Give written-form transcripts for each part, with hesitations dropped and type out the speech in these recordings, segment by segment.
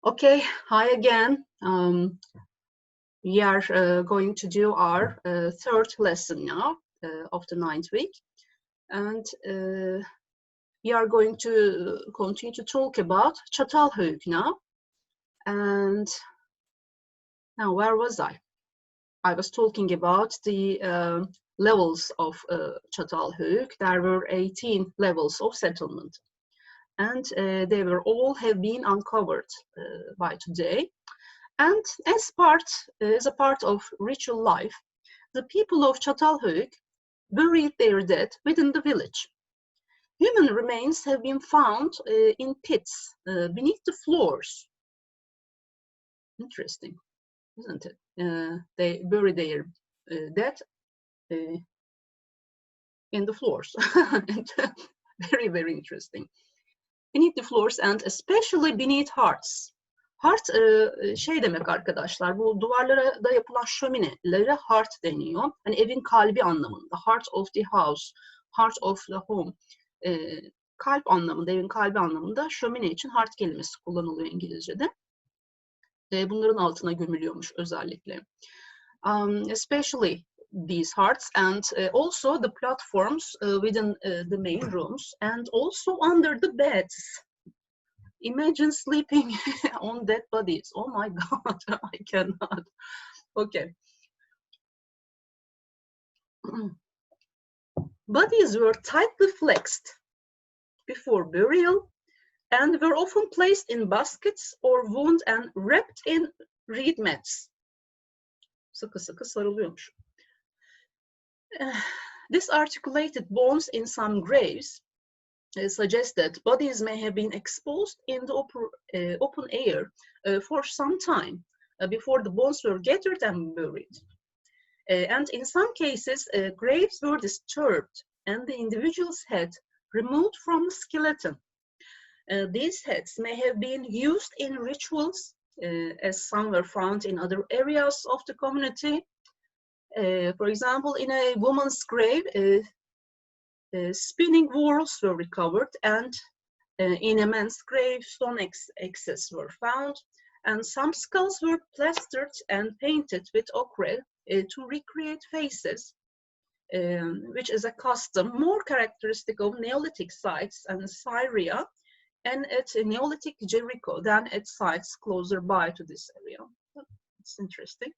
Okay, hi again. We are going to do our third lesson now of the 9th week. And we are going to continue to talk about Çatalhöyük now. And now, where was I? I was talking about the levels of Çatalhöyük. There were 18 levels of settlement. And they were all have been uncovered by today. And as a part of ritual life, the people of Çatalhöyük buried their dead within the village. Human remains have been found in pits beneath the floors. Interesting, isn't it? They bury their dead in the floors. Very, very interesting. Beneath the floors and especially beneath hearths. Hearth şey demek arkadaşlar, bu duvarlara da yapılan şöminelere hearth deniyor. Hani evin kalbi anlamında. Heart of the house, heart of the home. Kalp anlamında, evin kalbi anlamında şömine için hearth kelimesi kullanılıyor İngilizce'de. Bunların altına gömülüyormuş özellikle. Especially these hearths and also the platforms within the main rooms and also under the beds. Imagine sleeping on dead bodies. Oh my God, I cannot. Okay. Bodies were tightly flexed before burial and were often placed in baskets or wound and wrapped in reed mats. Sıkı sıkı sarılıyormuş. Disarticulated bones in some graves suggest that bodies may have been exposed in the open air for some time before the bones were gathered and buried. And in some cases, graves were disturbed and the individual's head removed from the skeleton. These heads may have been used in rituals, as some were found in other areas of the community. For example, in a woman's grave, spinning whorls were recovered, and in a man's grave, stone axes were found, and some skulls were plastered and painted with ochre to recreate faces, which is a custom more characteristic of Neolithic sites and Syria and at Neolithic Jericho than at sites closer by to this area. It's interesting.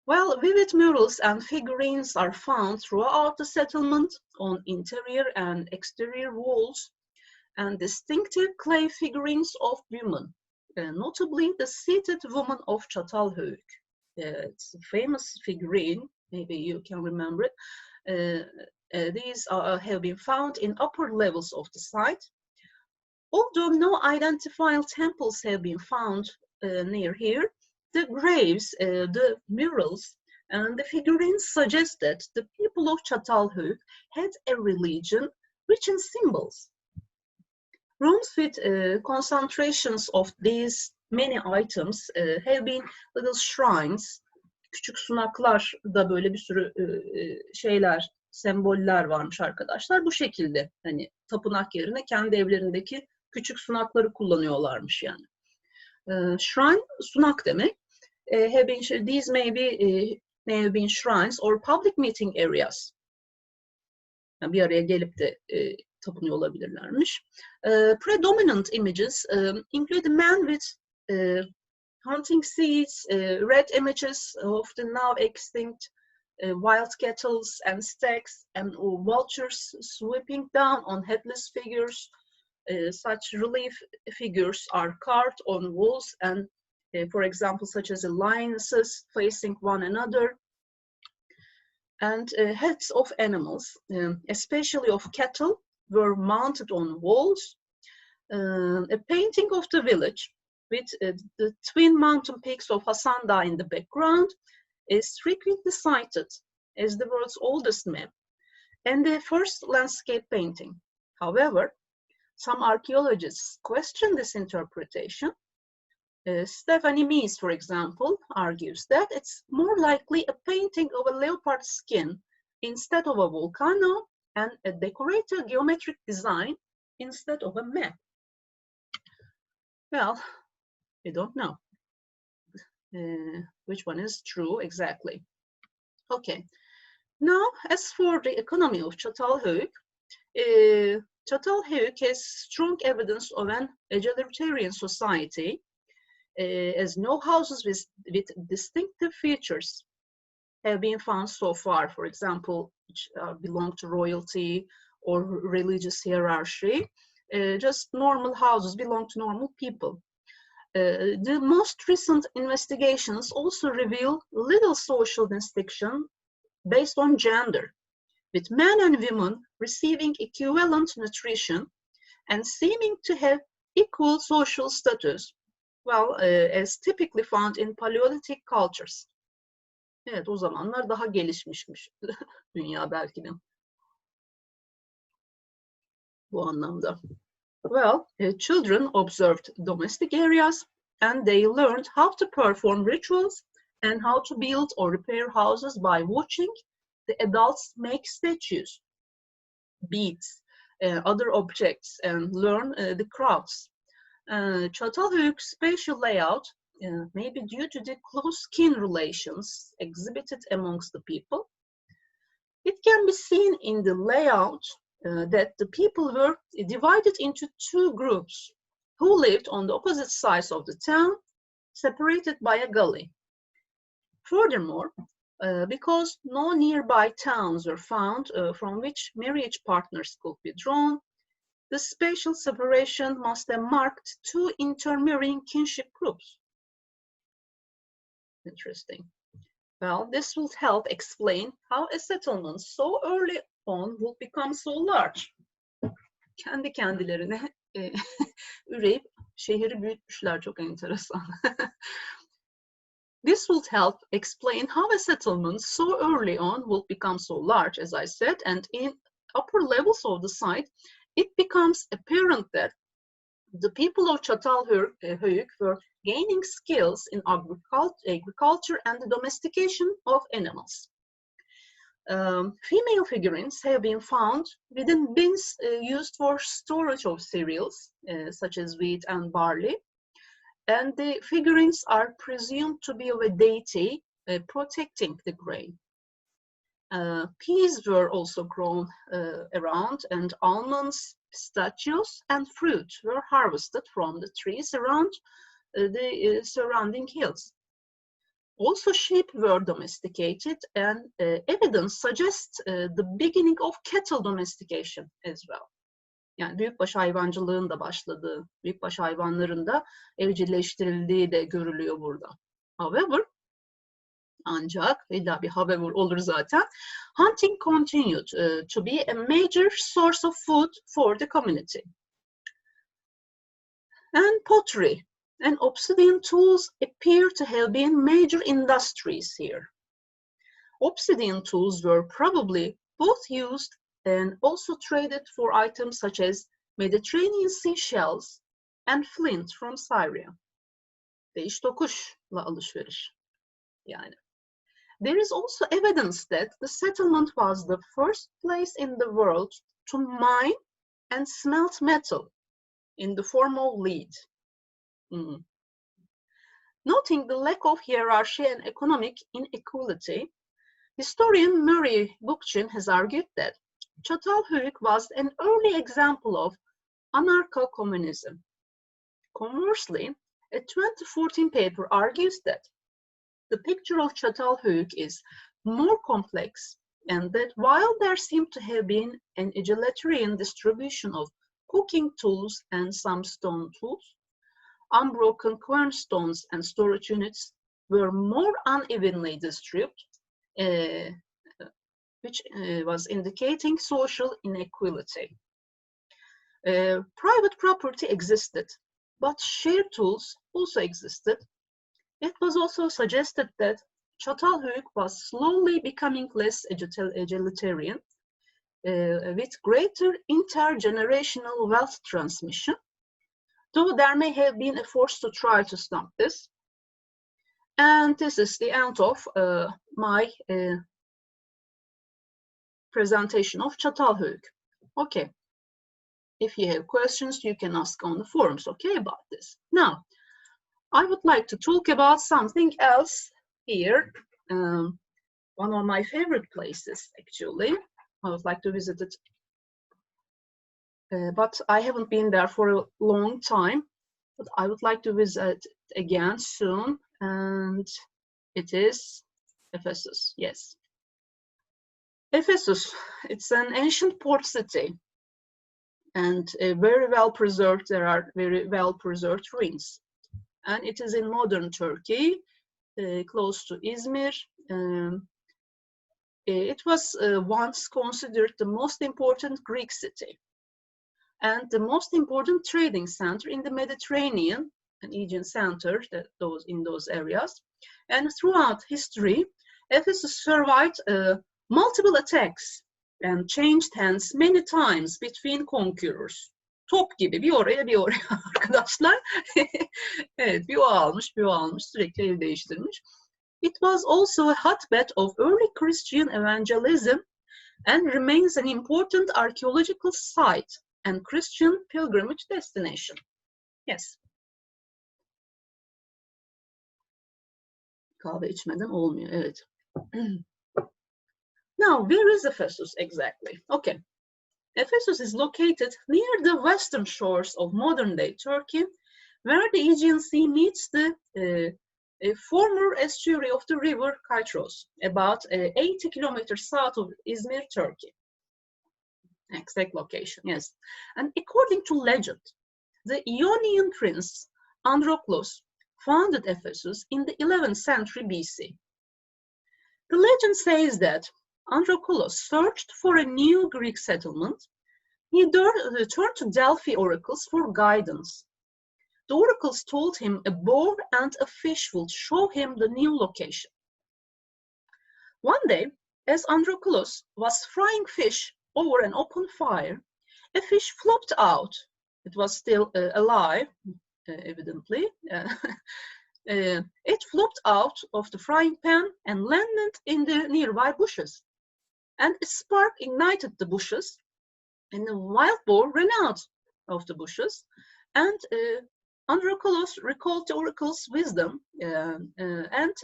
Well, vivid murals and figurines are found throughout the settlement on interior and exterior walls, and distinctive clay figurines of women, notably the seated woman of Çatalhöyük. It's a famous figurine, maybe you can remember it. These have been found in upper levels of the site. Although no identifiable temples have been found near here, the graves, the murals, and the figurines suggest that the people of Çatalhöyük had a religion rich in symbols. Rooms with concentrations of these many items have been little shrines. Küçük sunaklar da böyle bir sürü şeyler, semboller varmış arkadaşlar. Bu şekilde hani tapınak yerine kendi evlerindeki küçük sunakları kullanıyorlarmış yani. Shrine, sunak demek. These may have been shrines or public meeting areas. Yani bir araya gelip de tapınıyor olabilirlermiş. Predominant images include a man with hunting seats, red images of the now extinct wild kettles and stags, and vultures swooping down on headless figures. Such relief figures are carved on walls and, for example, such as lionesses facing one another, and heads of animals, especially of cattle, were mounted on walls. A painting of the village with the twin mountain peaks of Hasan Dağı in the background is frequently cited as the world's oldest map and the first landscape painting. However, some archaeologists question this interpretation. Stephanie Mees, for example, argues that it's more likely a painting of a leopard skin instead of a volcano and a decorated geometric design instead of a map. Well, we don't know which one is true exactly. Okay, now as for the economy of Çatalhöyük, Çatalhöyük has strong evidence of an egalitarian society, as no houses with distinctive features have been found so far, for example, which belong to royalty or religious hierarchy. Just normal houses belong to normal people. The most recent investigations also reveal little social distinction based on gender, with men and women receiving equivalent nutrition and seeming to have equal social status, well, as typically found in Paleolithic cultures. Evet, o zamanlar daha gelişmişmiş dünya belki de bu anlamda. Well, children observed domestic areas and they learned how to perform rituals and how to build or repair houses by watching the adults make statues, beads, other objects, and learn the crafts. Çatalhöyük's spatial layout may be due to the close kin relations exhibited amongst the people. It can be seen in the layout that the people were divided into two groups who lived on the opposite sides of the town, separated by a gully. Furthermore, because no nearby towns were found from which marriage partners could be drawn, the spatial separation must have marked two intermarrying kinship groups. Interesting. Well, this will help explain how a settlement so early on will become so large. Kendi kendilerine üreyip şehri büyütmüşler, çok enteresan. This will help explain how a settlement so early on will become so large, as I said, and in upper levels of the site, it becomes apparent that the people of Çatalhöyük were gaining skills in agriculture and the domestication of animals. Female figurines have been found within bins used for storage of cereals, such as wheat and barley, and the figurines are presumed to be of a deity protecting the grain. Peas were also grown around, and almonds, pistachios, and fruit were harvested from the trees around the surrounding hills. Also, sheep were domesticated, and evidence suggests the beginning of cattle domestication as well. Yani büyükbaş hayvancılığın da başladığı, büyükbaş hayvanların da evcilleştirildiği de görülüyor burada. However, ancak illa bir however olur zaten, hunting continued to be a major source of food for the community. And pottery and obsidian tools appear to have been major industries here. Obsidian tools were probably both used and also traded for items such as Mediterranean seashells and flint from Syria. Değiş tokuşla alışveriş yani. There is also evidence that the settlement was the first place in the world to mine and smelt metal in the form of lead. Noting the lack of hierarchy and economic inequality, historian Murray Bookchin has argued that Çatalhöyük was an early example of anarcho-communism. Conversely, a 2014 paper argues that the picture of Çatalhöyük is more complex, and that while there seemed to have been an egalitarian distribution of cooking tools and some stone tools, unbroken quernstones and storage units were more unevenly distributed, which was indicating social inequality. Private property existed, but shared tools also existed. It was also suggested that Çatalhöyük was slowly becoming less egalitarian, with greater intergenerational wealth transmission, though there may have been efforts to try to stop this. And this is the end of my presentation of Çatalhöyük. Okay. If you have questions, you can ask on the forums, okay, about this. Now, I would like to talk about something else here. One of my favorite places, actually. I would like to visit it, but I haven't been there for a long time. But I would like to visit it again soon, and it is Ephesus, yes. Ephesus, it's an ancient port city, and very well preserved. There are very well preserved ruins, and it is in modern Turkey, close to Izmir. It was once considered the most important Greek city and the most important trading center in the Mediterranean and Aegean center, in those areas. And throughout history, Ephesus survived multiple attacks and changed hands many times between conquerors. Top gibi bir oraya bir oraya arkadaşlar. Evet, bir o almış, bir o almış, sürekli ev değiştirmiş. It was also a hotbed of early Christian evangelism and remains an important archaeological site and Christian pilgrimage destination. Yes. Kahve içmeden olmuyor, evet. Now, where is Ephesus exactly? Okay. Ephesus is located near the western shores of modern-day Turkey, where the Aegean Sea meets the former estuary of the river Kytros, about 80 kilometers south of Izmir, Turkey. Exact location, yes. And according to legend, the Ionian prince Androclus founded Ephesus in the 11th century BC. The legend says that Androclus searched for a new Greek settlement. He turned to Delphi oracles for guidance. The oracles told him a boar and a fish would show him the new location. One day, as Androclus was frying fish over an open fire, a fish flopped out. It was still alive, evidently. It flopped out of the frying pan and landed in the nearby bushes. And a spark ignited the bushes, and the wild boar ran out of the bushes. And Androclus recalled the oracle's wisdom, and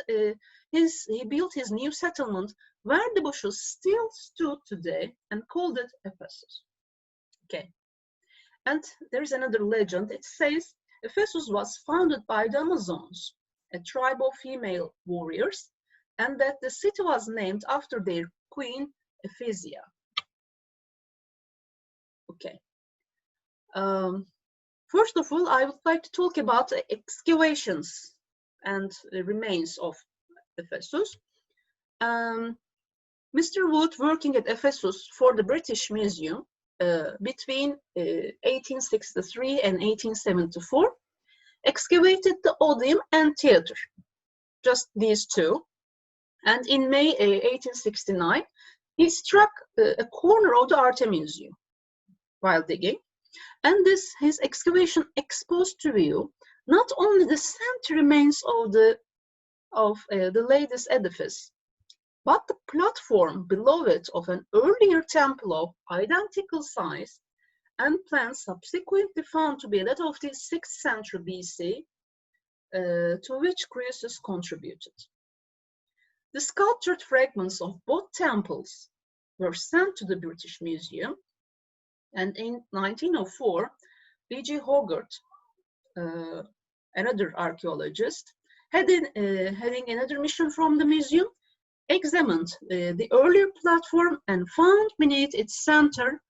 he built his new settlement where the bushes still stood today and called it Ephesus. Okay. And there is another legend. It says Ephesus was founded by the Amazons, a tribe of female warriors, and that the city was named after their queen, Ephesia. Okay. First of all, I would like to talk about excavations and the remains of Ephesus. Mr. Wood, working at Ephesus for the British Museum between 1863 and 1874, excavated the Odeum and theater, just these two. And in May 1869, he struck a corner of the Artemisium while digging. And his excavation exposed to view not only the center remains of the latest edifice, but the platform below it of an earlier temple of identical size and plan subsequently found to be that of the 6th century BC, to which Croesus contributed. The sculptured fragments of both temples were sent to the British Museum, and in 1904, B.G. Hogarth, another archaeologist, having another mission from the museum, examined the earlier platform and found beneath its center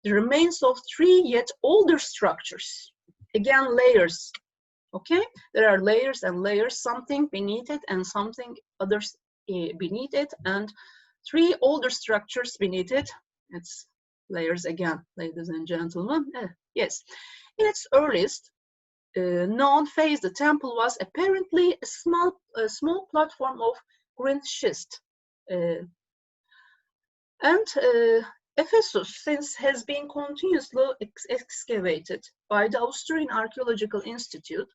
the remains of 3 yet older structures. Again, layers, okay? There are layers and layers, something beneath it and something others beneath it, and 3 older structures beneath it. It's layers again, ladies and gentlemen. Yes, in its earliest known phase, the temple was apparently a small platform of green schist. Ephesus, since has been continuously excavated by the Austrian Archaeological Institute,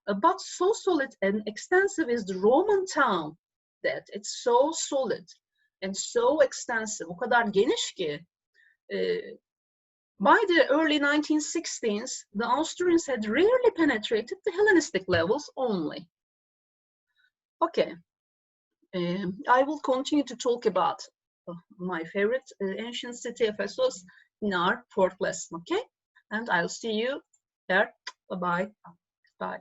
but so solid and extensive is the Roman town that it's so solid and so extensive, o kadar geniş ki By the early 1916s, the Austrians had rarely penetrated the Hellenistic levels only. Okay, I will continue to talk about my favorite ancient city, Ephesus, in our fourth lesson, okay? And I'll see you there. Bye-bye. Bye.